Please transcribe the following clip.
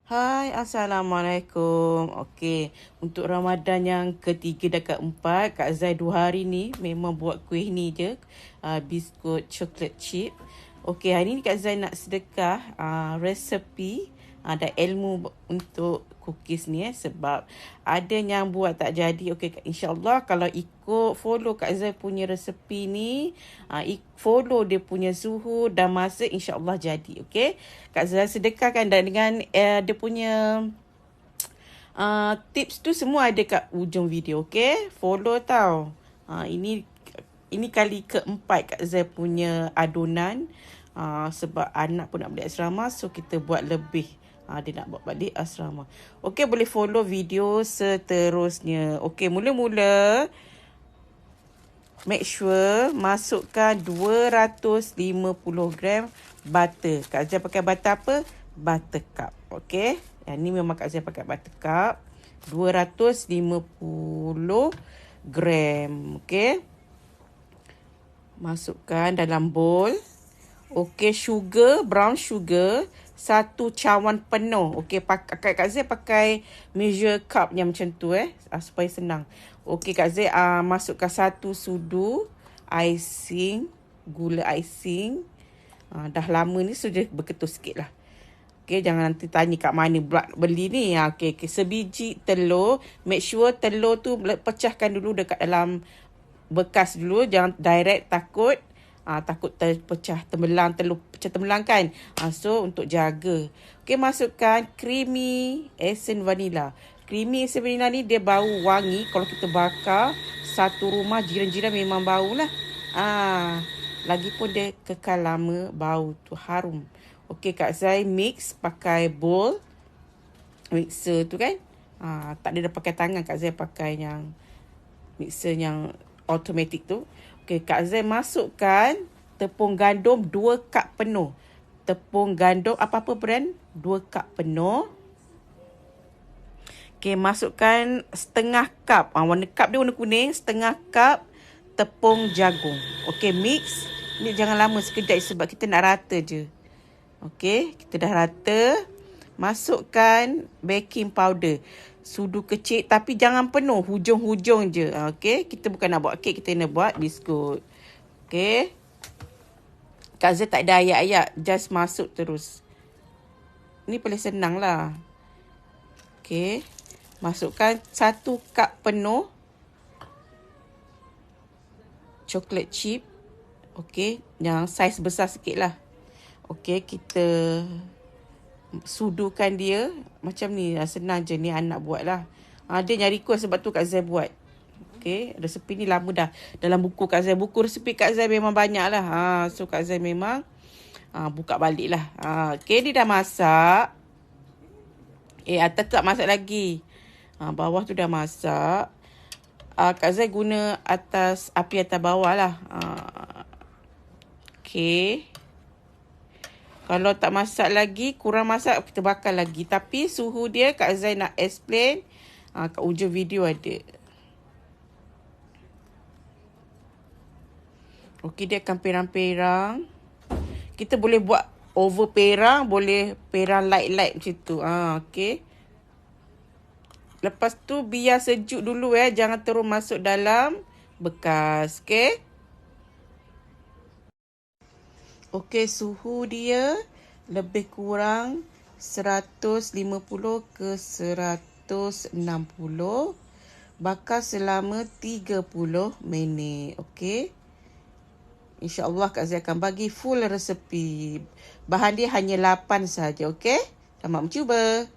Hai, Assalamualaikum. Okey, untuk Ramadan yang ketiga dan keempat, Kak Zai 2 hari ni memang buat kuih ni je. Biskut coklat chip. Okey, hari ni Kak Zai nak sedekah resepi dan ilmu untuk cookies ni sebab ada yang buat tak jadi. Okey, insyaAllah kalau ikut follow Kak Zai punya resepi ni, follow dia punya suhu dan masa, insyaAllah jadi. Okey, Kak Zai sedekahkan dan dengan dia punya tips tu semua ada kat ujung video. Okey, follow tau. Ini kali keempat Kak Zai punya adunan. Sebab anak pun nak balik asrama, so kita buat lebih. Dia nak buat balik asrama. Okey, boleh follow video seterusnya. Okey, mula-mula make sure masukkan 250 gram butter. Kak Zai pakai butter apa? Buttercup. Okey, yang ni memang Kak Zai pakai buttercup. 250 gram. Okey, masukkan dalam bowl. Okey, sugar, brown sugar 1 cawan penuh. Okey, Kak Zai pakai measure cup yang macam tu supaya senang. Okey, Kak Zai masukkan 1 sudu icing, gula icing. Dah lama ni sudah berketus sikit lah. Okey, jangan nanti tanya kat mana beli ni. Okey, sebiji telur. Make sure telur tu pecahkan dulu dekat dalam bekas dulu. Jangan direct, takut terpecah tembelang, telur pecah tembelang kan. So untuk jaga. Okey, masukkan creamy essence vanilla. Creamy essence vanilla ni dia bau wangi. Kalau kita bakar satu rumah, jiran-jiran memang bau lah. Lagipun dia kekal lama bau tu, harum. Okey, Kak Zai mix pakai bowl mixer tu kan. Tak ada dah pakai tangan, Kak Zai pakai yang mixer yang automatic tu. Okey, Kak Zai masukkan tepung gandum 2 cup penuh. Tepung gandum apa-apa brand 2 cup penuh. Okey, masukkan setengah cup. Warna cup dia warna kuning. Setengah cup tepung jagung. Okey, mix. Ni jangan lama, sekejap sebab kita nak rata je. Okey, kita dah rata. Masukkan baking powder. Sudu kecil tapi jangan penuh, hujung-hujung je. Okey, kita bukan nak buat kek, kita nak buat biskut. Okey. Kak Zai tak ada ayak-ayak, just masuk terus. Ni paling senang lah. Okey. Masukkan 1 cup penuh coklat chip. Okey, yang saiz besar sikit lah. Okey, kita sudukan dia macam ni. Senang je, ni anak buat lah. Dia nyari request sebab tu Kak Zai buat. Okey, resepi ni lama dah dalam buku Kak Zai. Buku resepi Kak Zai memang banyak lah. So Kak Zai memang buka balik lah. Okey, ni dah masak. Atas tak masak lagi. Bawah tu dah masak. Kak Zai guna api atas bawah lah. Okey. Kalau tak masak lagi, kurang masak, kita bakar lagi. Tapi suhu dia Kak Zai nak explain. Kat ujung video ada. Okey, dia akan perang-perang. Kita boleh buat over perang, boleh perang light-light macam tu. Okey. Lepas tu biar sejuk dulu jangan terus masuk dalam bekas. Okey. Okey, suhu dia lebih kurang 150 ke 160. Bakar selama 30 minit. Okey. InsyaAllah Kak Zai akan bagi full resepi. Bahan dia hanya 8 saja. Okey. Selamat mencuba.